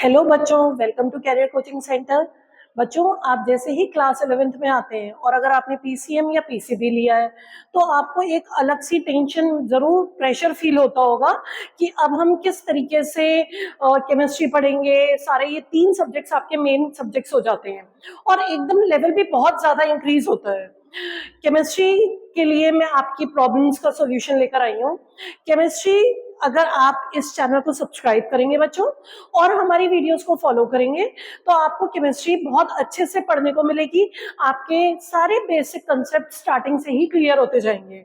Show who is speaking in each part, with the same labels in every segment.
Speaker 1: Hello बच्चों, welcome to career coaching centre. बच्चों, आप जैसे ही क्लास 11th में आते हैं और अगर आपने पीसीएम या पीसीबी लिया है तो आपको एक अलग सी टेंशन, जरूर प्रेशर फील होता होगा कि अब हम किस तरीके से केमिस्ट्री पढ़ेंगे। सारे ये 3 सब्जेक्ट्स आपके मेन सब्जेक्ट्स हो जाते हैं और एकदम लेवल भी बहुत ज्यादा इंक्रीज होता है। केमिस्ट्री के लिए मैं आपकी प्रॉब्लम्स का सॉल्यूशन लेकर आई हूँ। केमिस्ट्री, अगर आप इस चैनल को सब्सक्राइब करेंगे बच्चों और हमारी वीडियोस को फॉलो करेंगे तो आपको केमिस्ट्री बहुत अच्छे से पढ़ने को मिलेगी। आपके सारे बेसिक कंसेप्ट स्टार्टिंग से ही क्लियर होते जाएंगे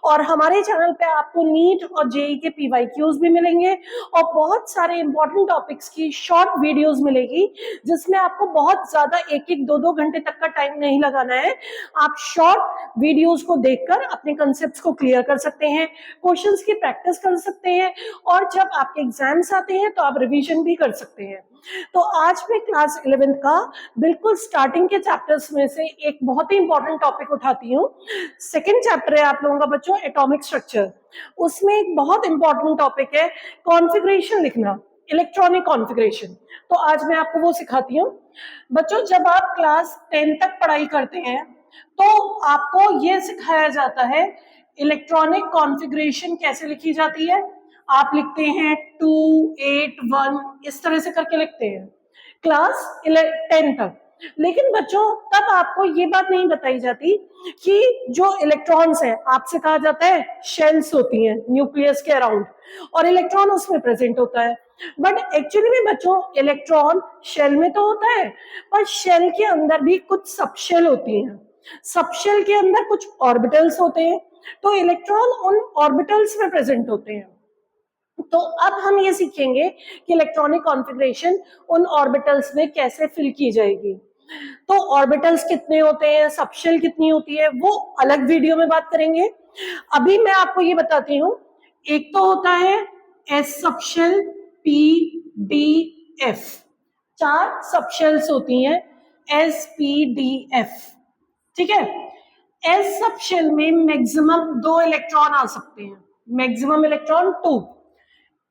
Speaker 1: और हमारे चैनल पे आपको नीट और जेई के पीवाईक्यूज भी मिलेंगे और बहुत सारे इंपॉर्टेंट टॉपिक्स की शॉर्ट वीडियोस मिलेगी जिसमें आपको बहुत ज्यादा 1-1, 2-2 घंटे तक का टाइम नहीं लगाना है। आप शॉर्ट वीडियोस को देखकर अपने कंसेप्ट्स को क्लियर कर सकते हैं, क्वेश्चंस की प्रैक्टिस कर सकते हैं और जब आपके एग्जाम्स आते हैं तो आप रिवीजन भी कर सकते हैं। तो आज मैं क्लास 11th का बिल्कुल स्टार्टिंग के चैप्टर्स में से एक बहुत ही इंपॉर्टेंट टॉपिक उठाती हूँ। सेकेंड चैप्टर है आप लोगों का बच्चों एटॉमिक स्ट्रक्चर। उसमें एक बहुत इंपॉर्टेंट टॉपिक है कॉन्फ़िगरेशन लिखना, इलेक्ट्रॉनिक कॉन्फ़िगरेशन। तो आज मैं आपको वो सिखाती हूँ। बच्चों, जब आप क्लास 10 तक पढ़ाई करते हैं तो आपको ये सिखाया जाता है इलेक्ट्रॉनिक कॉन्फ़िगरेशन कैसे लिखी जाती है। आप लिखते हैं 2, 8, 1 इस तरह से करके लिखते हैं क्लास 10 तक। लेकिन बच्चों, तब आपको ये बात नहीं बताई जाती कि जो इलेक्ट्रॉन्स हैं, आपसे कहा जाता है शेल्स होती हैं न्यूक्लियस के अराउंड और इलेक्ट्रॉन उसमें प्रेजेंट होता है। बट एक्चुअली में बच्चों, इलेक्ट्रॉन शेल में तो होता है पर शेल के अंदर भी कुछ सबशेल होती हैं। सबशेल के अंदर कुछ ऑर्बिटल्स होते हैं, तो इलेक्ट्रॉन उन ऑर्बिटल्स में प्रेजेंट होते हैं। तो अब हम ये सीखेंगे कि इलेक्ट्रॉनिक कॉन्फ़िगरेशन उन ऑर्बिटल्स में कैसे फिल की जाएगी। तो ऑर्बिटल्स कितने होते हैं, सबशेल कितनी होती है, वो अलग वीडियो में बात करेंगे। अभी मैं आपको ये बताती हूँ। एक तो होता है S subshell, P, D, F. 4 subshells होती हैं एस, पी, डी, एफ। ठीक है। एस सबशेल में मैक्सिमम 2 इलेक्ट्रॉन आ सकते हैं, मैक्सिमम इलेक्ट्रॉन 2।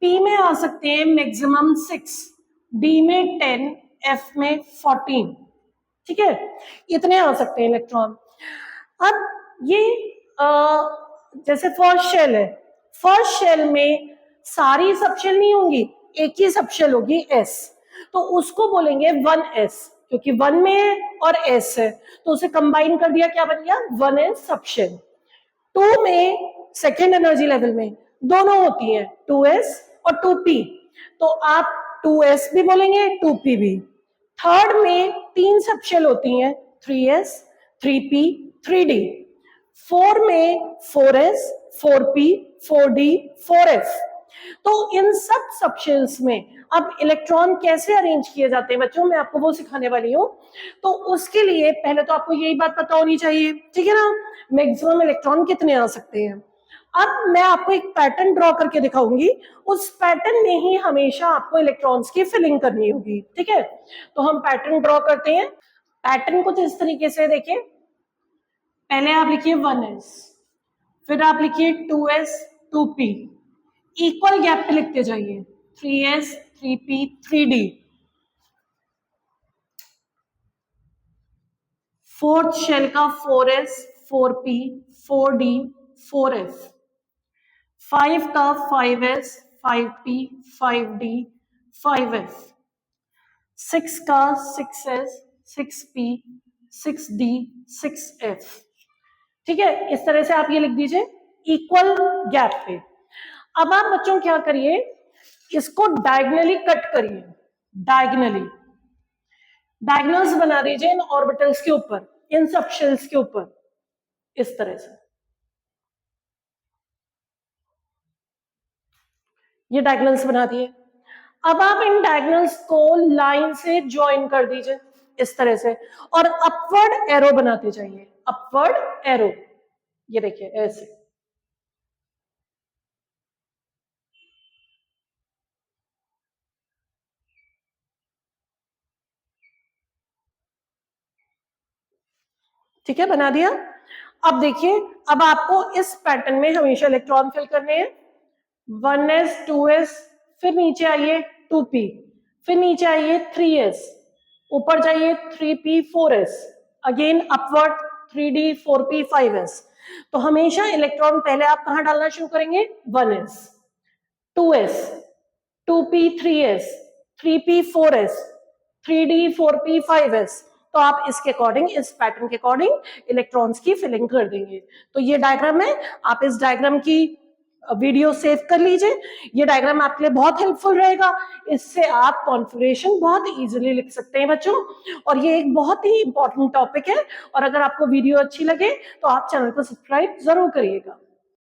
Speaker 1: पी में आ सकते हैं मैक्सिमम 6, डी में 10, एफ में 14। ठीक है, इतने आ सकते हैं इलेक्ट्रॉन। अब ये जैसे फर्स्ट शेल है, फर्स्ट शेल में सारी सबशेल नहीं होंगी, एक ही सबशेल होगी एस, तो उसको बोलेंगे 1s क्योंकि 1 में है और s है तो उसे कंबाइन कर दिया, क्या बन गया 1s सबशेल। 2 में सेकेंड एनर्जी लेवल में दोनों होती हैं 2s और 2p, तो आप 2s भी बोलेंगे 2p भी। थर्ड में 3 सबशेल होती हैं 3s, 3p, 3d। 4 में 4s, 4p, 4d, 4f। तो इन सब सबशेल्स में अब इलेक्ट्रॉन कैसे अरेंज किए जाते हैं बच्चों, मैं आपको वो सिखाने वाली हूँ। तो उसके लिए पहले तो आपको यही बात पता होनी चाहिए, ठीक है ना, मैक्सिमम इलेक्ट्रॉन कितने आ सकते हैं। अब मैं आपको एक पैटर्न ड्रॉ करके दिखाऊंगी, उस पैटर्न में ही हमेशा आपको इलेक्ट्रॉन्स की फिलिंग करनी होगी। ठीक है, तो हम पैटर्न ड्रॉ करते हैं। पैटर्न कुछ इस तरीके से देखिए, पहले आप लिखिए 1s, फिर आप लिखिए 2s, 2p, इक्वल गैप पे लिखते जाइए 3s, 3p, 3d। Fourth shell का 4s, 4p, 4d, 4f। 5 का 5s, 5p, 5d, 5f। 6 का 6s, 6p, 6d, 6f। ठीक है, इस तरह से आप ये लिख दीजिए इक्वल गैप पे। अब आप बच्चों क्या करिए, इसको डायगनली कट करिए, डायगनली डायगनल्स बना दीजिए इन ऑर्बिटल्स के ऊपर, इन सबशेल्स के ऊपर, इस तरह से ये डायगनल्स बना दिए। अब आप इन डायगनल्स को लाइन से ज्वाइन कर दीजिए इस तरह से और अपवर्ड एरो बनाते जाइए, अपवर्ड एरो, ये देखिए ऐसे। ठीक है, बना दिया। अब देखिए, अब आपको इस पैटर्न में हमेशा इलेक्ट्रॉन फिल करने हैं 1s, 2s, फिर नीचे आइए 2p, फिर नीचे आइए 3s, ऊपर जाइए 3p4s, again upward 3d 4p 5s। तो हमेशा इलेक्ट्रॉन पहले आप कहां डालना शुरू करेंगे, 1s, 2s, 2p 3s, 3p 4s, 3d 4p 5s। तो आप इसके अकॉर्डिंग, इस पैटर्न के अकॉर्डिंग इलेक्ट्रॉन्स की फिलिंग कर देंगे। तो ये डायग्राम है, आप इस डायग्राम की वीडियो सेव कर लीजिए। ये डायग्राम आपके लिए बहुत हेल्पफुल रहेगा, इससे आप कॉन्फ़िगरेशन बहुत इजीली लिख सकते हैं बच्चों। और ये एक बहुत ही इंपॉर्टेंट टॉपिक है, और अगर आपको वीडियो अच्छी लगे तो आप चैनल को सब्सक्राइब जरूर करिएगा।